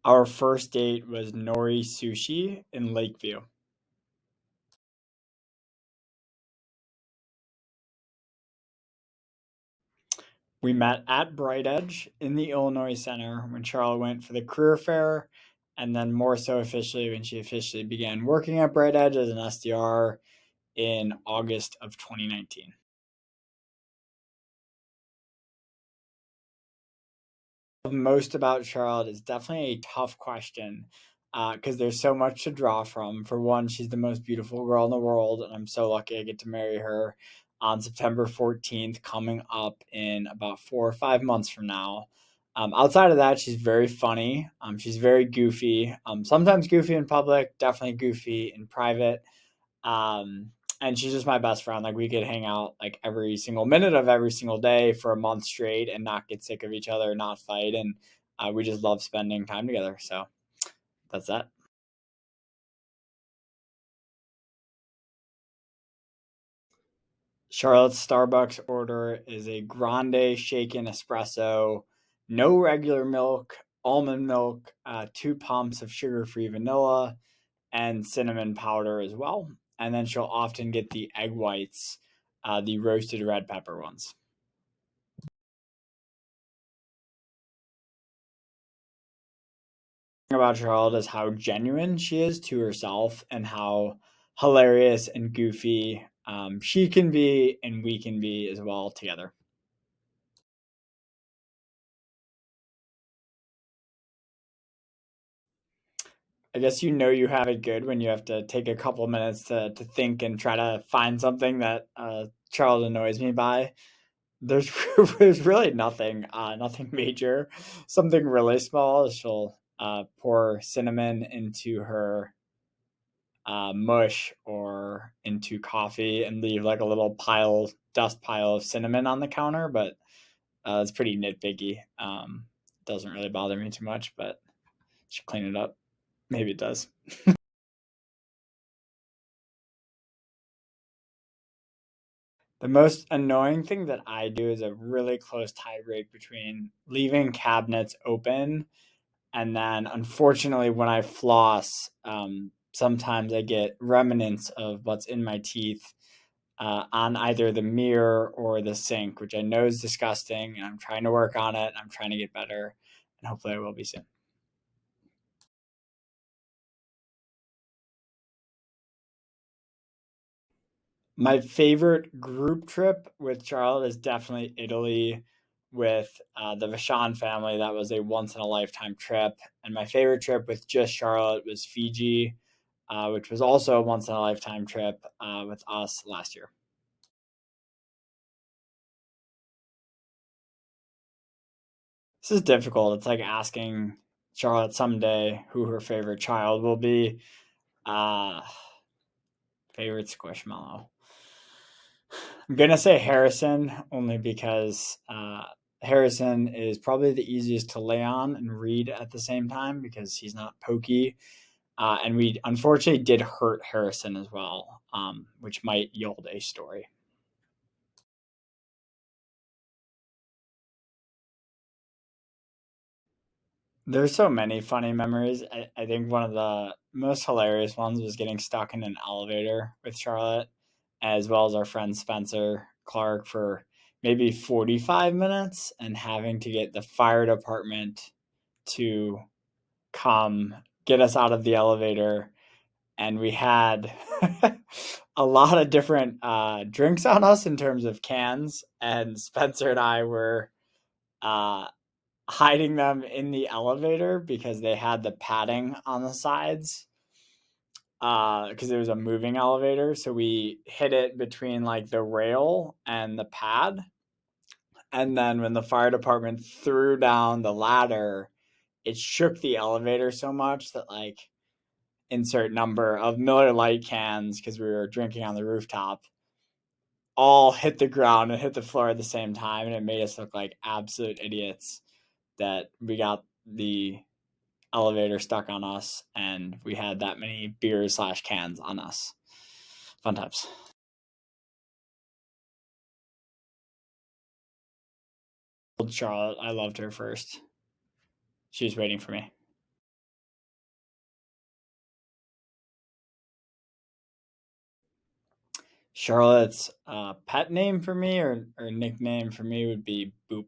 Our first date was Nori Sushi in Lakeview. We met at Bright Edge in the Illinois Center when Charlotte went for the career fair, and then more so officially when she officially began working at Bright Edge as an SDR in August of 2019. Most about Charlotte is definitely a tough question because there's so much to draw from. For one, she's the most beautiful girl in the world, and I'm so lucky I get to marry her on September 14th, coming up in about 4 or 5 months from now. Outside of that, she's very funny. She's very goofy. Sometimes goofy in public, definitely goofy in private. Um, and she's just my best friend. Like we could hang out like every single minute of every single day for a month straight and not get sick of each other, not fight, and we just love spending time together. So that's that. Charlotte's Starbucks order is a grande shaken espresso, no regular milk, almond milk, 2 pumps of sugar-free vanilla, and cinnamon powder as well. And then she'll often get the egg whites, the roasted red pepper ones. About Charlotte is how genuine she is to herself and how hilarious and goofy she can be and we can be as well together. I guess you know you have it good when you have to take a couple minutes to think and try to find something that Charlotte annoys me by. There's there's really nothing, nothing major. Something really small is she'll pour cinnamon into her mush or into coffee and leave like a little dust pile of cinnamon on the counter, but it's pretty nitpicky. Doesn't really bother me too much, but should clean it up. Maybe it does. The most annoying thing that I do is a really close tie break between leaving cabinets open and then, unfortunately, when I floss, sometimes I get remnants of what's in my teeth on either the mirror or the sink, which I know is disgusting, and I'm trying to work on it. I'm trying to get better, and hopefully, I will be soon. My favorite group trip with Charlotte is definitely Italy with the Vashon family. That was a once in a lifetime trip. And my favorite trip with just Charlotte was Fiji, which was also a once in a lifetime trip with us last year. This is difficult. It's like asking Charlotte someday who her favorite child will be. Uh, Favorite squishmallow. I'm gonna say Harrison only because Harrison is probably the easiest to lay on and read at the same time because he's not pokey. And we unfortunately did hurt Harrison as well, which might yield a story. There's so many funny memories. I think one of the most hilarious ones was getting stuck in an elevator with Charlotte, as well as our friend Spencer Clark for maybe 45 minutes and having to get the fire department to come get us out of the elevator. And we had a lot of different drinks on us in terms of cans. And Spencer and I were uh, hiding them in the elevator because they had the padding on the sides because it was a moving elevator. So we hid it between like the rail and the pad. And then when the fire department threw down the ladder, it shook the elevator so much that like insert number of Miller Lite cans because we were drinking on the rooftop all hit the ground and hit the floor at the same time, and it made us look like absolute idiots that we got the elevator stuck on us and we had that many beers slash cans on us. Fun times. Old Charlotte, I loved her first. She was waiting for me. Charlotte's pet name for me or nickname for me would be Boop.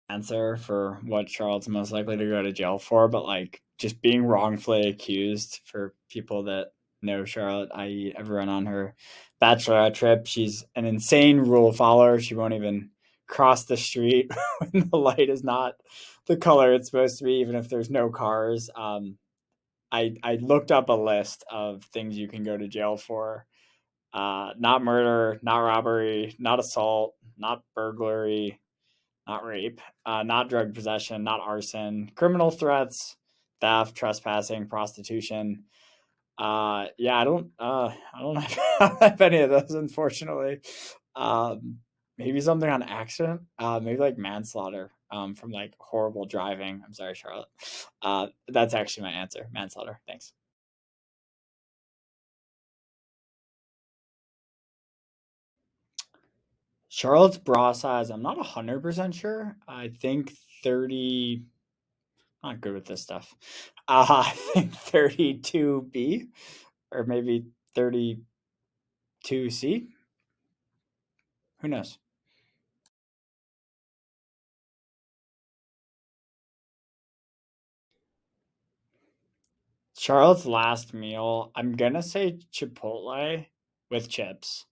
Answer for what Charlotte's most likely to go to jail for, but like just being wrongfully accused for people that know Charlotte, i.e., everyone on her bachelorette trip. She's an insane rule follower. She won't even cross the street when the light is not the color it's supposed to be, even if there's no cars. I looked up a list of things you can go to jail for. Not murder, not robbery, not assault, not burglary, not rape, not drug possession, not arson, criminal threats, theft, trespassing, prostitution. Yeah, I don't have any of those, unfortunately. Um, Maybe something on accident. Maybe like manslaughter. From like horrible driving. I'm sorry, Charlotte. That's actually my answer. Manslaughter. Thanks. Charlotte's bra size. I'm not 100% sure. I think 30. Not good with this stuff. I think 32B or maybe 32C. Who knows? Charlotte's last meal. I'm gonna say Chipotle with chips,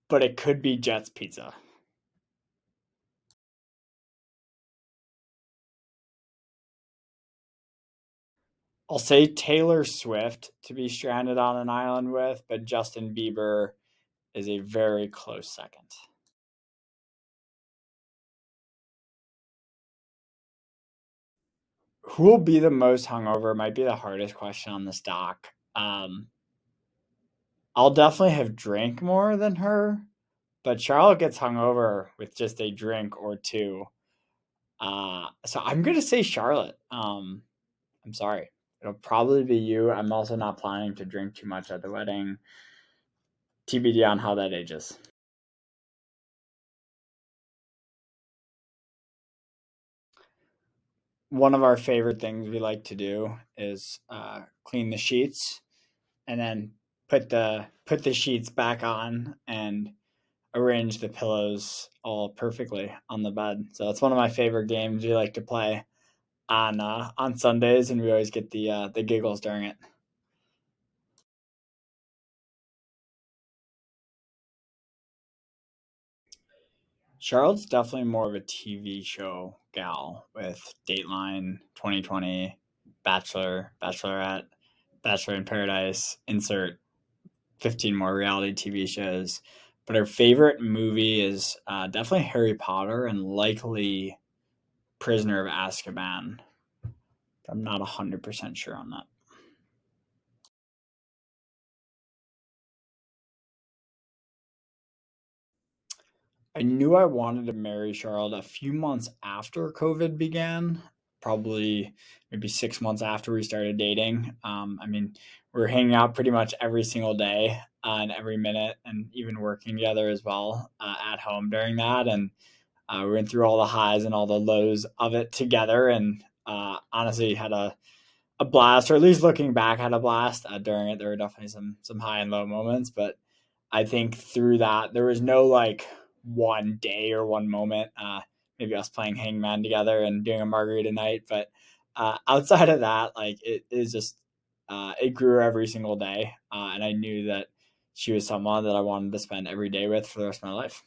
but it could be Jet's Pizza. I'll say Taylor Swift to be stranded on an island with, but Justin Bieber is a very close second. Who will be the most hungover might be the hardest question on this doc. I'll definitely have drank more than her, but Charlotte gets hungover with just a drink or two. So I'm gonna say Charlotte. I'm sorry. It'll probably be you. I'm also not planning to drink too much at the wedding. TBD on how that ages. One of our favorite things we like to do is clean the sheets and then put the sheets back on and arrange the pillows all perfectly on the bed. So it's one of my favorite games we like to play on Sundays, and we always get the giggles during it. Charlotte's definitely more of a TV show gal with Dateline, 2020, Bachelor, Bachelorette, Bachelor in Paradise. Insert 15 more reality TV shows. But her favorite movie is definitely Harry Potter and likely Prisoner of Azkaban. I'm not 100% sure on that. I knew I wanted to marry Charlotte a few months after COVID began, probably maybe 6 months after we started dating. I mean, we were hanging out pretty much every single day and every minute, and even working together as well at home during that. And we went through all the highs and all the lows of it together, and honestly had a blast, or at least looking back, had a blast during it. There were definitely some high and low moments, but I think through that there was no like one day or one moment. Maybe us playing Hangman together and doing a margarita night, but outside of that, like it is just it grew every single day, and I knew that she was someone that I wanted to spend every day with for the rest of my life.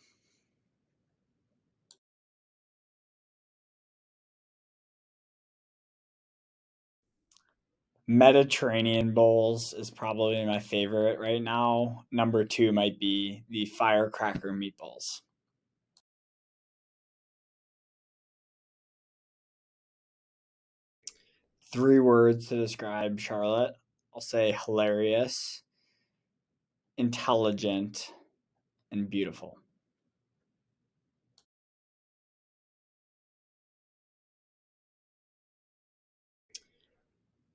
Mediterranean bowls is probably my favorite right now. Number two might be the firecracker meatballs. 3 words to describe Charlotte. I'll say hilarious, intelligent, and beautiful.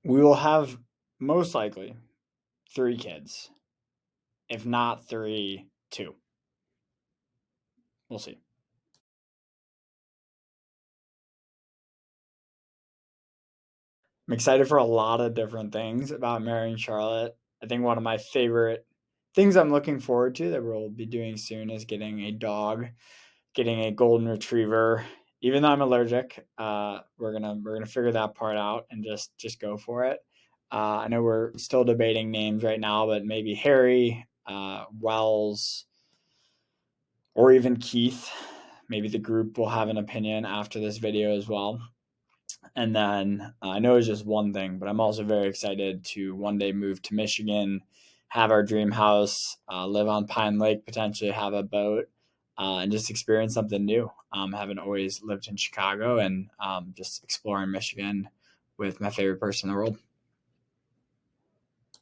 We will have most likely 3 kids. If not three, two. We'll see. I'm excited for a lot of different things about marrying Charlotte. I think one of my favorite things I'm looking forward to that we'll be doing soon is getting a dog, getting a golden retriever. Even though I'm allergic, we're gonna figure that part out and just go for it. I know we're still debating names right now, but maybe Harry, Wells, or even Keith. Maybe the group will have an opinion after this video as well. And then I know it's just one thing, but I'm also very excited to one day move to Michigan, have our dream house, live on Pine Lake, potentially have a boat, and just experience something new. Haven't always lived in Chicago, and just exploring Michigan with my favorite person in the world.